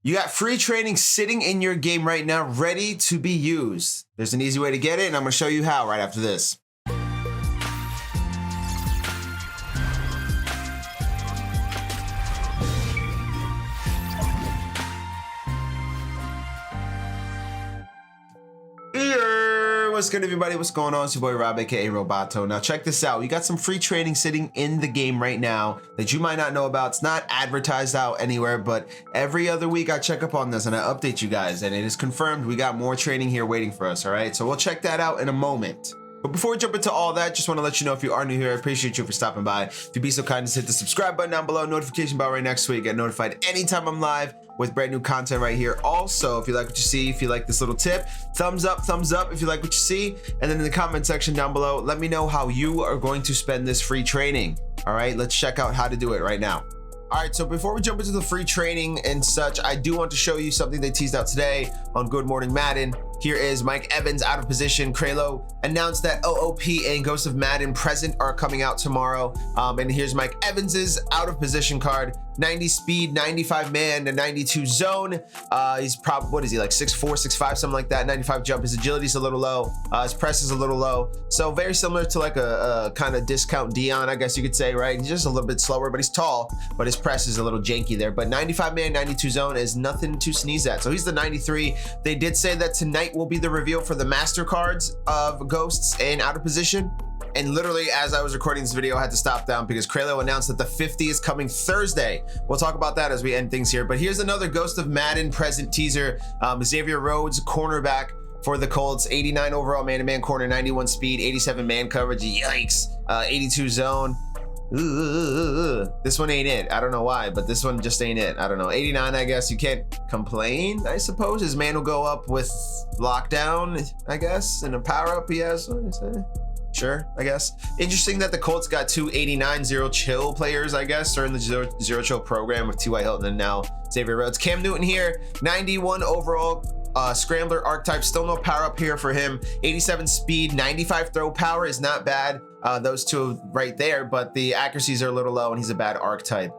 You got free training sitting in your game right now, ready to be used. There's an easy way to get it, and I'm gonna show you how right after this. What's good, everybody? What's going on? It's your boy Rob, aka Roboto. Now check this out. You got some free training sitting in the game right now that you might not know about. It's not advertised out anywhere, but every other week I check up on this and I update you guys, and it is confirmed we got more training here waiting for us. All right, so we'll check that out in a moment. But before we jump into all that, just want to let you know, if you are new here, I appreciate you for stopping by. If you'd be so kind as to hit the subscribe button down below, notification bell right next to it, get notified anytime I'm live with brand new content right here. Also, if you like what you see, if you like this little tip, thumbs up if you like what you see. And then in the comment section down below, let me know how you are going to spend this free training. All right, let's check out how to do it right now. All right, so before we jump into the free training and such, I do want to show you something they teased out today on Good Morning Madden. Here is Mike Evans out of position. Kralo announced that OOP and Ghost of Madden Present are coming out tomorrow. And here's Mike Evans's out of position card. 90 speed, 95 man, and 92 zone. He's probably, what is he, like 6'4", 6'5", something like that. 95 jump. His agility's a little low. His press is a little low. So very similar to like a kind of discount Dion, I guess you could say, right? He's just a little bit slower, but he's tall, but his press is a little janky there. But 95 man, 92 zone is nothing to sneeze at. So he's the 93. They did say that tonight will be the reveal for the master cards of Ghosts and out of position. And literally, as I was recording this video, I had to stop down because Kralo announced that the 50 is coming Thursday. We'll talk about that as we end things here. But here's another Ghost of Madden Present teaser. Xavier Rhodes, cornerback for the Colts, 89 overall man-to-man corner, 91 speed, 87 man coverage. Yikes. 82 zone. This one ain't it. I don't know why, but this one just ain't it. I don't know. 89, I guess you can't complain, I suppose. His man will go up with lockdown, I guess, and a power-up he has. What is that? Sure, I guess. Interesting that the Colts got two 89 zero chill players, I guess, during the zero chill program with T.Y. Hilton and now Xavier Rhodes. Cam Newton here, 91 overall scrambler archetype, still no power up here for him. 87 speed, 95 throw power is not bad. Those two right there, but the accuracies are a little low and he's a bad archetype.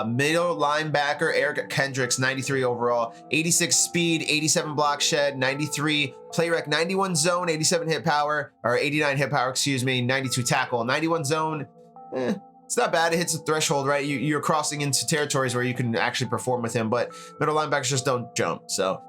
Middle linebacker Eric Kendricks, 93 overall, 86 speed, 87 block shed, 93 play rec, 91 zone, 87 hit power, or 89 hit power, excuse me, 92 tackle, 91 zone. It's not bad. It hits the threshold, right? You're crossing into territories where you can actually perform with him, but middle linebackers just don't jump. So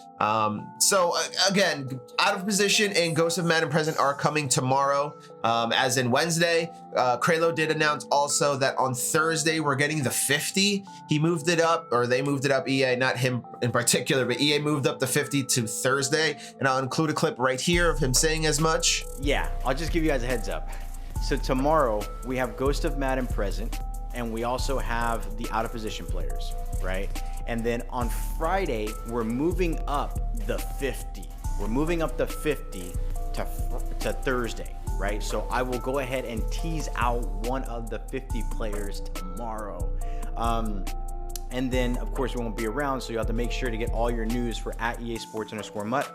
again, out of position and Ghost of Madden Present are coming tomorrow, as in Wednesday. Kralo did announce also that on Thursday we're getting the 50. He moved it up, or they moved it up. EA, not him in particular, but EA moved up the 50 to Thursday, and I'll include a clip right here of him saying as much. Yeah, I'll just give you guys a heads up. So tomorrow we have Ghost of Madden Present, and we also have the out of position players, right? And then on Friday, we're moving up the 50. We're moving up the 50 to Thursday, right? So I will go ahead and tease out one of the 50 players tomorrow. And then of course we won't be around, so you have to make sure to get all your news for @EASports_Mutt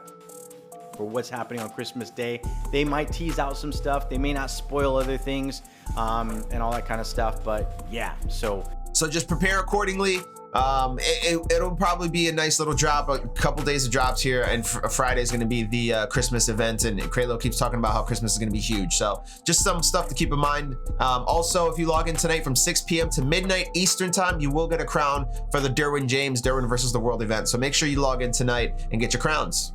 for what's happening on Christmas Day. They might tease out some stuff. They may not spoil other things, and all that kind of stuff. But yeah, so just prepare accordingly. It'll probably be a nice little drop, a couple days of drops here, and Friday is going to be the Christmas event, and Kralo keeps talking about how Christmas is going to be huge. So just some stuff to keep in mind. Also, if you log in tonight from 6 p.m. to midnight Eastern time, you will get a crown for the Derwin versus the World event. So make sure you log in tonight and get your crowns.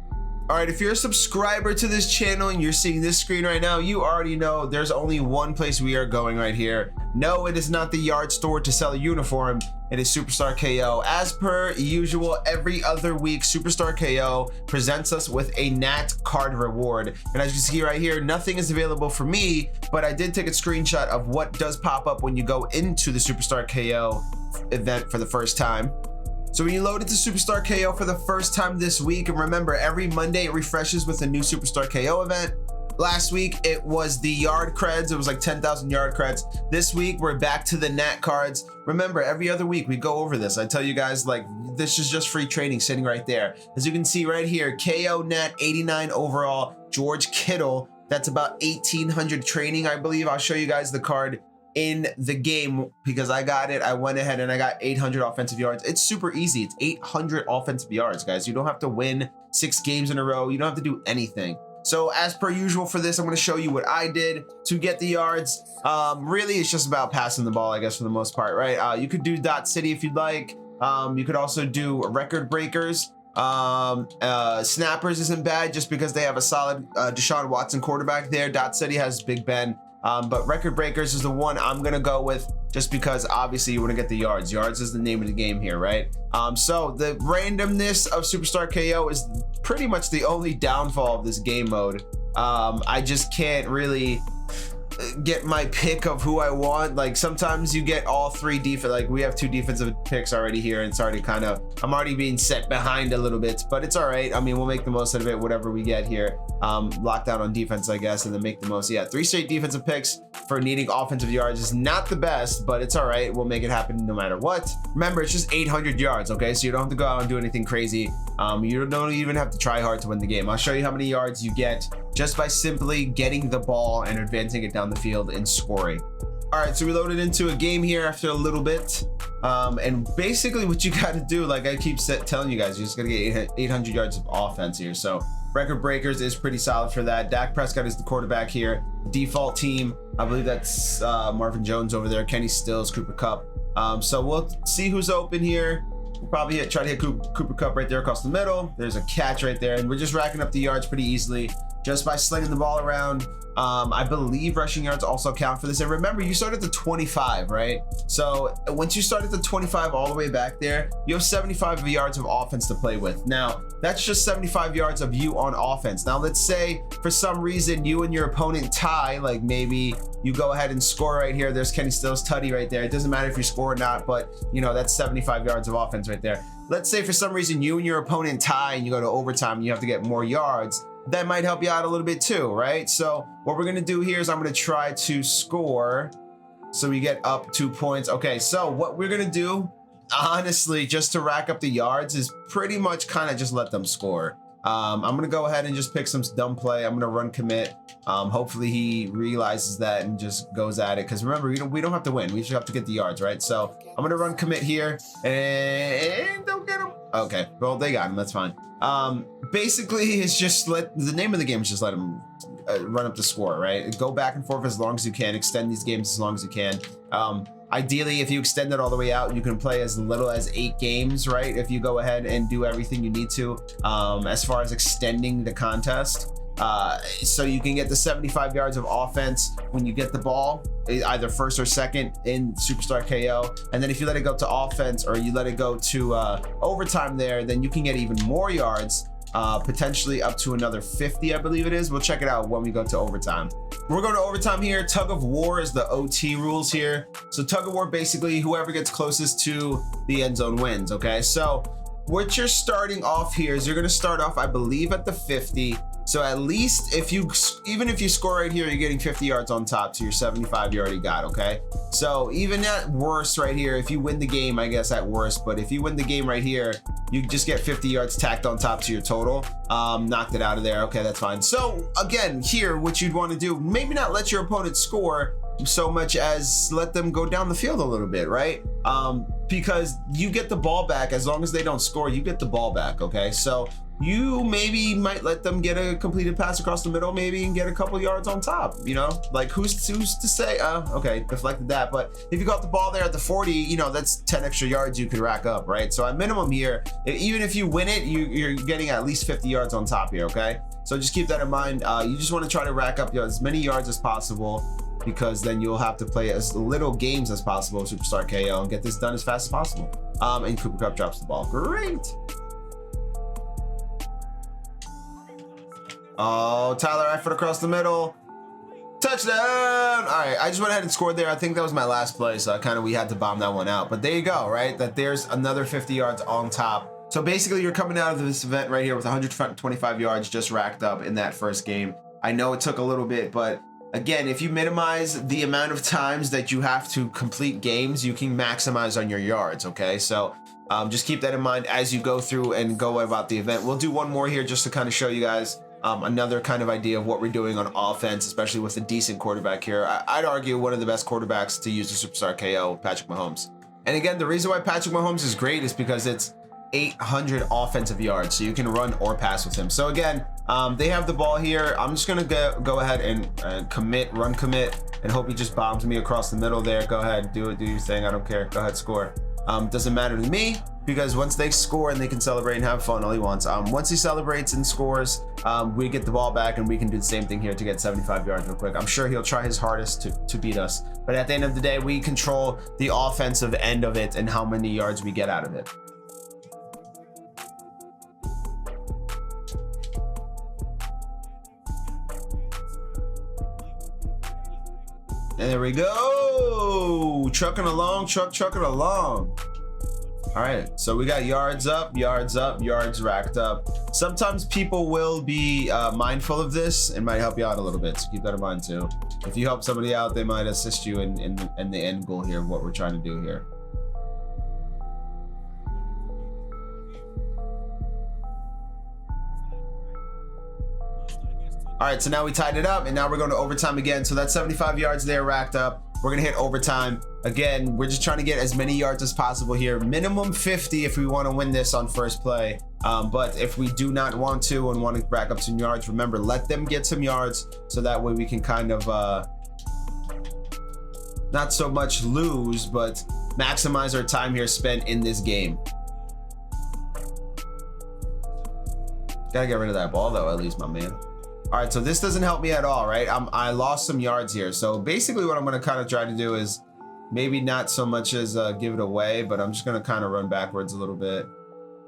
All right, if you're a subscriber to this channel and you're seeing this screen right now, you already know there's only one place we are going right here. No, it is not the yard store to sell a uniform. It is Superstar KO. As per usual, every other week, Superstar KO presents us with a Nat card reward. And as you see right here, nothing is available for me, but I did take a screenshot of what does pop up when you go into the Superstar KO event for the first time. So when you load into Superstar KO for the first time this week, and remember, every Monday it refreshes with a new Superstar KO event. Last week it was the yard creds. It was like 10,000 yard creds. This week we're back to the Nat cards. Remember, every other week we go over this. I tell you guys, like, this is just free training sitting right there. As you can see right here, KO Nat 89 overall, George Kittle. That's about 1,800 training, I believe. I'll show you guys the card in the game because I got it. I went ahead and I got 800 offensive yards. It's super easy. It's 800 offensive yards, guys. You don't have to win 6 games in a row. You don't have to do anything. So as per usual for this, I'm going to show you what I did to get the yards. Really, it's just about passing the ball, I guess, for the most part, right? You could do dot city if you'd like. You could also do record breakers. Snappers isn't bad just because they have a solid Deshaun Watson quarterback there. Dot city has Big Ben. But record breakers is the one I'm gonna go with just because obviously you want to get the yards. Yards is the name of the game here, right? So the randomness of Superstar KO is pretty much the only downfall of this game mode. I just can't really get my pick of who I want. Like sometimes you get all 3 defense, like we have 2 defensive picks already here, and it's already kind of, I'm already being set behind a little bit, but it's all right. I mean, we'll make the most out of it, whatever we get here. Lock down on defense, I guess, and then make the most. Yeah, 3 straight defensive picks for needing offensive yards is not the best, but it's all right. We'll make it happen no matter what. Remember, it's just 800 yards, okay? So you don't have to go out and do anything crazy. You don't even have to try hard to win the game. I'll show you how many yards you get just by simply getting the ball and advancing it down the field and scoring. All right, so we loaded into a game here after a little bit. And basically what you got to do, like I keep telling you guys, you just got to get 800 yards of offense here. So record breakers is pretty solid for that. Dak Prescott is the quarterback here. Default team, I believe that's Marvin Jones over there, Kenny Stills, Cooper Kupp. So we'll see who's open here. We'll probably try to hit Cooper Kupp right there across the middle. There's a catch right there, and we're just racking up the yards pretty easily just by slinging the ball around. I believe rushing yards also count for this. And remember, you start at the 25, right? So once you start at the 25 all the way back there, you have 75 yards of offense to play with. Now, that's just 75 yards of you on offense. Now, let's say for some reason you and your opponent tie, like maybe you go ahead and score right here. There's Kenny Stills' tutty right there. It doesn't matter if you score or not, but you know, that's 75 yards of offense right there. Let's say for some reason you and your opponent tie and you go to overtime and you have to get more yards. That might help you out a little bit too, right? So what we're gonna do here is I'm gonna try to score so we get up 2 points. Okay, so what we're gonna do, honestly, just to rack up the yards is pretty much kind of just let them score. I'm gonna go ahead and just pick some dumb play. I'm gonna run commit. Hopefully he realizes that and just goes at it. Because remember, we don't have to win. We just have to get the yards, right? So I'm gonna run commit here and don't get him. Okay, well they got him. That's fine. Basically, it's just the name of the game is just let him run up the score, right? Go back and forth as long as you can. Extend these games as long as you can. Ideally, if you extend it all the way out, you can play as little as 8 games, right? If you go ahead and do everything you need to, as far as extending the contest. So you can get the 75 yards of offense when you get the ball, either first or second in Superstar KO. And then if you let it go to offense or you let it go to overtime there, then you can get even more yards, potentially up to another 50, I believe it is. We'll check it out when we go to overtime. We're going to overtime here. Tug of war is the OT rules here. So tug of war, basically whoever gets closest to the end zone wins, okay? So what you're starting off here is you're going to start off, I believe, at the 50. So at least even if you score right here, you're getting 50 yards on top to your 75 you already got, okay? So even at worst right here, if you win the game, I guess at worst, but if you win the game right here, you just get 50 yards tacked on top to your total. Knocked it out of there. Okay, that's fine. So again, here, what you'd want to do, maybe not let your opponent score so much as let them go down the field a little bit, right? Because you get the ball back. As long as they don't score, you get the ball back, okay? So you maybe might let them get a completed pass across the middle, maybe, and get a couple yards on top, you know? Like, who's to say? Okay, deflected that. But if you got the ball there at the 40, you know, that's 10 extra yards you could rack up, right? So at minimum here, even if you win it, you're getting at least 50 yards on top here, okay? So just keep that in mind. You just want to try to rack up as many yards as possible, because then you'll have to play as little games as possible with Superstar KO and get this done as fast as possible. And Cooper Kupp drops the ball. Great. Oh, Tyler Eifert across the middle. Touchdown. All right, I just went ahead and scored there. I think that was my last play, so we had to bomb that one out. But there you go, right? That there's another 50 yards on top. So basically, you're coming out of this event right here with 125 yards just racked up in that first game. I know it took a little bit, but again, if you minimize the amount of times that you have to complete games, you can maximize on your yards, okay? So just keep that in mind as you go through and go about the event. We'll do one more here just to kind of show you guys another kind of idea of what we're doing on offense, especially with a decent quarterback here. I'd argue one of the best quarterbacks to use a superstar KO, Patrick Mahomes. And again, the reason why Patrick Mahomes is great is because it's 800 offensive yards, so you can run or pass with him. So again, they have the ball here. I'm just gonna go ahead and run commit, and hope he just bombs me across the middle there. Go ahead, do your thing. I don't care. Go ahead, score. Doesn't matter to me, because once they score and they can celebrate and have fun all he wants. Once he celebrates and scores, we get the ball back, and we can do the same thing here to get 75 yards real quick. I'm sure he'll try his hardest to beat us, but at the end of the day, we control the offensive end of it and how many yards we get out of it. And there we go. Trucking along. All right, so we got yards up, yards racked up. Sometimes people will be mindful of this and might help you out a little bit, so keep that in mind too. If you help somebody out, they might assist you in the end goal here of what we're trying to do here. All right, so now we tied it up, and now we're going to overtime again. So that's 75 yards there racked up. We're gonna hit overtime. Again, we're just trying to get as many yards as possible here. Minimum 50 if we want to win this on first play. But if we do not want to and want to rack up some yards, remember, let them get some yards so that way we can kind of not so much lose, but maximize our time here spent in this game. Gotta get rid of that ball though, at least, my man. All right, so this doesn't help me at all, right? I lost some yards here. So basically what I'm gonna kind of try to do is maybe not so much as give it away, but I'm just gonna kind of run backwards a little bit.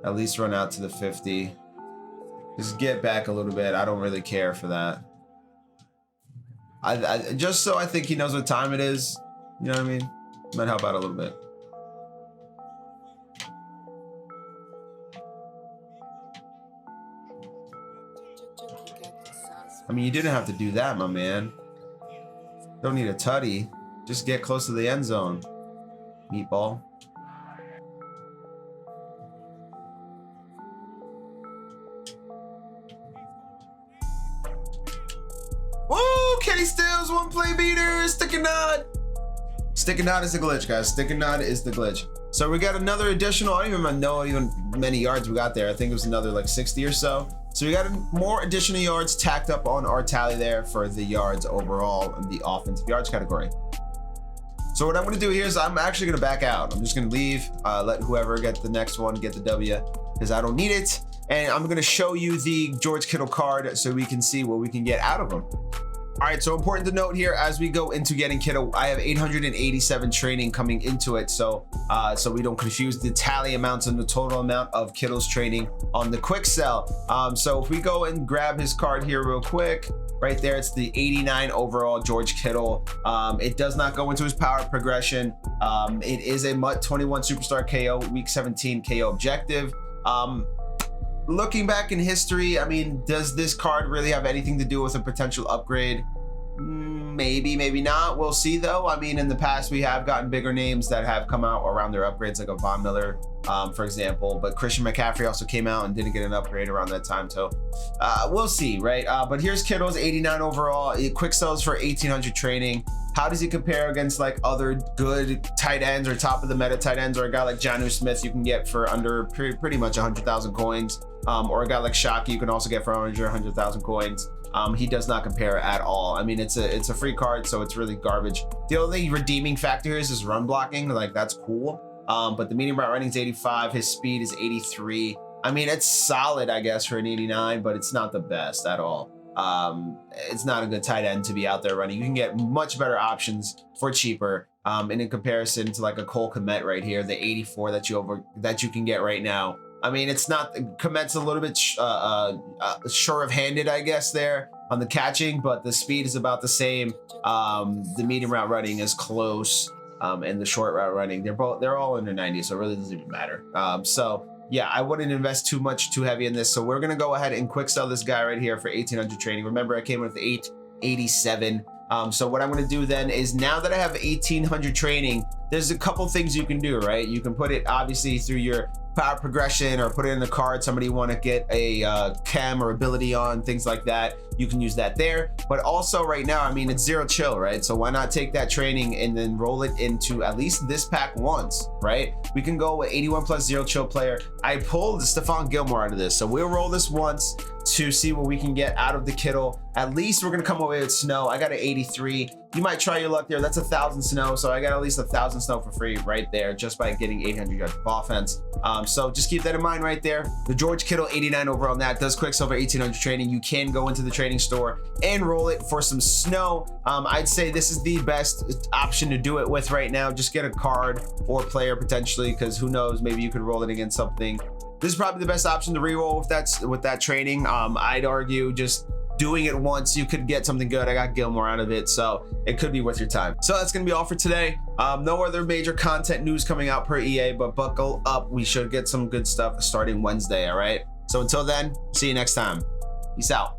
At least run out to the 50. Just get back a little bit. I don't really care for that. I just so I think he knows what time it is. You know what I mean? Might help out a little bit. I mean, you didn't have to do that, my man. Don't need a tutty. Just get close to the end zone, meatball. Woo! Kenny Stills, one play beater, sticking nod. Sticking nod is the glitch, guys. Sticking nod is the glitch. So we got another additional, I don't even know even many yards we got there. I think it was another like 60 or so. So we got more additional yards tacked up on our tally there for the yards overall in the offensive yards category. So what I'm gonna do here is I'm actually gonna back out. I'm just gonna leave, let whoever get the next one get the W, because I don't need it. And I'm gonna show you the George Kittle card so we can see what we can get out of them. All right, so important to note here as we go into getting Kittle, I have 887 training coming into it, so we don't confuse the tally amounts and the total amount of Kittle's training on the quick sell. So if we go and grab his card here real quick, right there, it's the 89 overall George Kittle. It does not go into his power progression. It is a MUT 21 Superstar KO, Week 17 KO objective. Looking back in history, I mean, does this card really have anything to do with a potential upgrade? Maybe, maybe not. We'll see though. I mean, in the past, we have gotten bigger names that have come out around their upgrades, like a Von Miller, for example. But Christian McCaffrey also came out and didn't get an upgrade around that time. So we'll see, right? But here's Kittle's 89 overall. It quick sells for 1,800 training. How does he compare against like other good tight ends or top of the meta tight ends, or a guy like Jonnu Smith you can get for under pretty much 100,000 coins, or a guy like Shockey you can also get for under 100,000 coins? He does not compare at all. I mean, it's a free card, so it's really garbage. The only redeeming factor here is his run blocking. Like, that's cool. But the medium route running is 85. His speed is 83. I mean, it's solid, I guess, for an 89, but it's not the best at all. It's not a good tight end to be out there running. You can get much better options for cheaper. And in comparison to like a Cole Kmet right here, the 84 that you can get right now. I mean, it's not, Kmet's a little bit sure-of-handed, I guess, there on the catching, but the speed is about the same. The medium route running is close, and the short route running, they're all under 90, so it really doesn't even matter. So yeah, I wouldn't invest too heavy in this. So we're gonna go ahead and quick sell this guy right here for 1,800 training. Remember, I came with 887. So what I'm gonna do then is, now that I have 1,800 training, there's a couple things you can do, right? You can put it obviously through your power progression or put it in the card, somebody want to get a chem or ability on, things like that, you can use that there. But also right now, I mean, it's zero chill, right? So why not take that training and then roll it into at least this pack once, right? We can go with 81 plus zero chill player. I pulled Stephon Gilmore out of this, so we'll roll this once to see what we can get out of the Kittle. At least we're gonna come away with snow. I got an 83. You might try your luck there. That's 1,000 snow, so I got at least 1,000 snow for free right there just by getting 800 yards of offense. So just keep that in mind right there. The George Kittle 89 overall, that does Quicksilver 1,800 training. You can go into the training store and roll it for some snow. I'd say this is the best option to do it with right now. Just get a card or player potentially, because who knows, maybe you could roll it against something. This is probably the best option to re-roll with that training. I'd argue just doing it once, you could get something good. I got Gilmore out of it, so it could be worth your time. So that's gonna be all for today. No other major content news coming out per EA, but buckle up. We should get some good stuff starting Wednesday, all right? So until then, see you next time. Peace out.